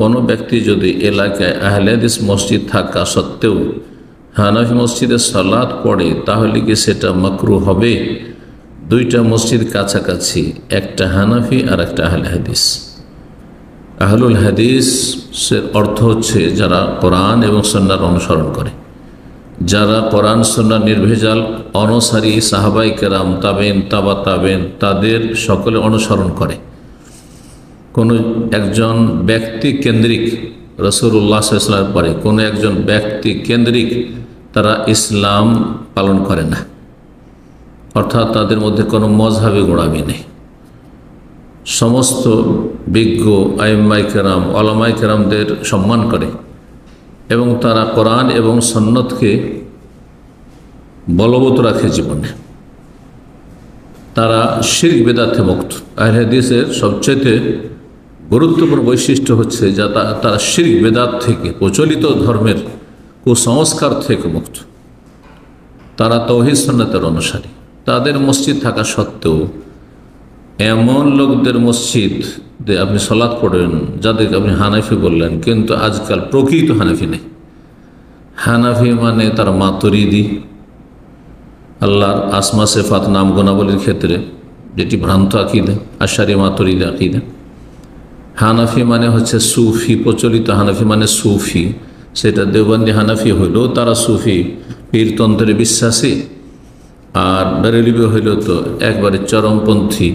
কোনো ব্যক্তি যদি এলাকায় আহলে হাদিস মসজিদ থাকা সত্ত্বেও হানাফি মসজিদে সালাত পড়ে তাহলে কি সেটা মাকরুহ হবে? দুইটা মসজিদ কাছাকাছি, একটা হানাফি আর একটা আহলে হাদিস। আহলুল হাদিসের অর্থ হচ্ছে যারা কোরআন এবং সুন্নাহর অনুসরণ করে, যারা কোরআন সুন্নাহ নির্ভেজাল অনুসারী সাহাবাই কেরাম, তাবেন, তাবা তাবেন, তাদের সকলে অনুসরণ করে। কোনো একজন ব্যক্তি কেন্দ্রিক রাসূলুল্লাহ সাল্লাল্লাহু আলাইহি ওয়াসাল্লামের পরে কোনো একজন ব্যক্তি কেন্দ্রিক তারা ইসলাম পালন করে না, অর্থাৎ তাদের মধ্যে কোনো মজহাবি গোড়ামি নেই। সমস্ত বিজ্ঞ আইম্মায়ে কেরাম, উলামায়ে কেরামদের সম্মান করে এবং তারা কোরআন এবং সুন্নাতকে বলবৎ রাখে জীবনে। তারা শিরক বিদআতে মুক্ত। আহলে হাদিসের সবচেয়ে গুরুত্বপূর্ণ বৈশিষ্ট্য হচ্ছে যে তারা শিরক বিদআত থেকে, প্রচলিত ধর্মের কুসংস্কার থেকে মুক্ত। তারা তাওহীদ সুন্নাতের অনুসারী। তাদের মসজিদ থাকা সত্ত্বেও এমন লোকদের মসজিদ আপনি সালাত পড়েন যাদেরকে আপনি হানাফি বললেন, কিন্তু আজকাল প্রকৃত হানাফি নেই। হানাফি মানে তারা মাতুরিদি, আল্লাহর আসমা সিফাত নাম গুণাবলীর ক্ষেত্রে যেটি ভ্রান্ত আকীদা, আশারি মাতুরিদি আকীদা। হানাফি মানে হচ্ছে সুফি, প্রচলিত হানাফি মানে সুফি, সেটা দেওবন্দি হানাফি হইলেও তারা সুফি পীরতন্ত্রে বিশ্বাসী, আর বেরেলভি হইল তো একবারে চরমপন্থী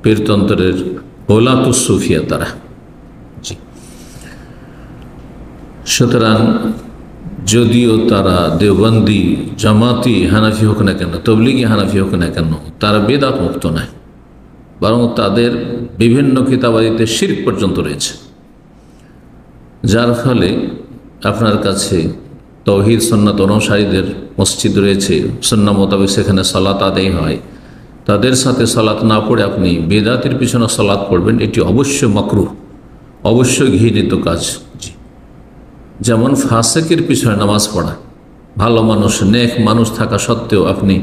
পীরতন্ত্রের ওলাতুস সুফিয়া তারা। জি, সুতরাং যদিও তারা দেওবন্দি, জামাতি হানাফি হোক না কেন, তবলিগি হানাফি হোক না কেন, তারা বেদাত মুক্ত নয়, বরং তাদের বিভিন্ন কিতাবাদিতে শিরক পর্যন্ত রয়েছে। যার ফলে আপনার কাছে তাওহীদ সুন্নাত অনুসারীদের মসজিদ রয়েছে, সুন্নাহ মোতাবেক সেখানে সালাত আদায় হয়, তাদের সাথে সালাত না পড়ে আপনি বেদাতের পিছনে সালাত পড়বেন, এটি অবশ্যই মাকরুহ, অবশ্যই ঘৃণিত কাজ। যেমন ফাসেকের পিছনে নামাজ পড়া, ভালো মানুষ, নেক মানুষ থাকা সত্ত্বেও আপনি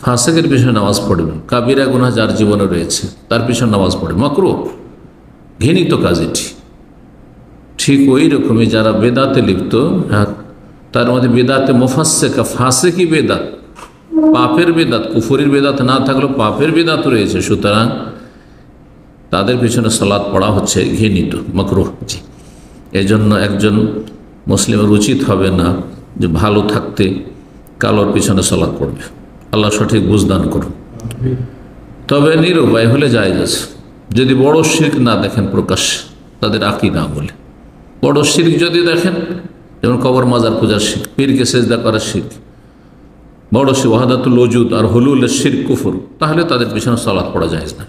ফাসেকের পিছনে নামাজ পড়বেন, কাবিরা গুনাহ যার জীবনে রয়েছে তার পিছনে নামাজ পড়ে, মাকরুহ, ঘৃণিত কাজ এটি। ঠিক ওই রকমই যারা বেদাতে লিপ্ত, তার মধ্যে বেদাতে মুফাসসিকা, ফাসেকি বেদাত, পাপের বেদাত, কুফরির বেদাত না থাকলেও পাপের বেদাত রয়েছে, সুতরাং তাদের পিছনে সালাত পড়া হচ্ছে ঘৃণিত, মাকরুহ। জি, এজন্য একজন মুসলিমের উচিত হবে না যে ভালো থাকতে কালোর পিছনে সালাত পড়বে। আল্লাহ সঠিক বুঝদান করুন। তবে নিরুপায় হলে জায়েজ আছে, যদি বড় শিরক না দেখেন প্রকাশ্যে, তাদের আকীদা বলে বড় শিরক যদি দেখেন, যেমন কবর মাজার পূজার শিরক, পীরকে সেজদা করার শিরক, বড় শিরক ওয়াহদাতুল ওজুদ আর হুলুলের শিরক কুফর, তাহলে তাদের পিছনে সালাত পড়া জায়েজ না।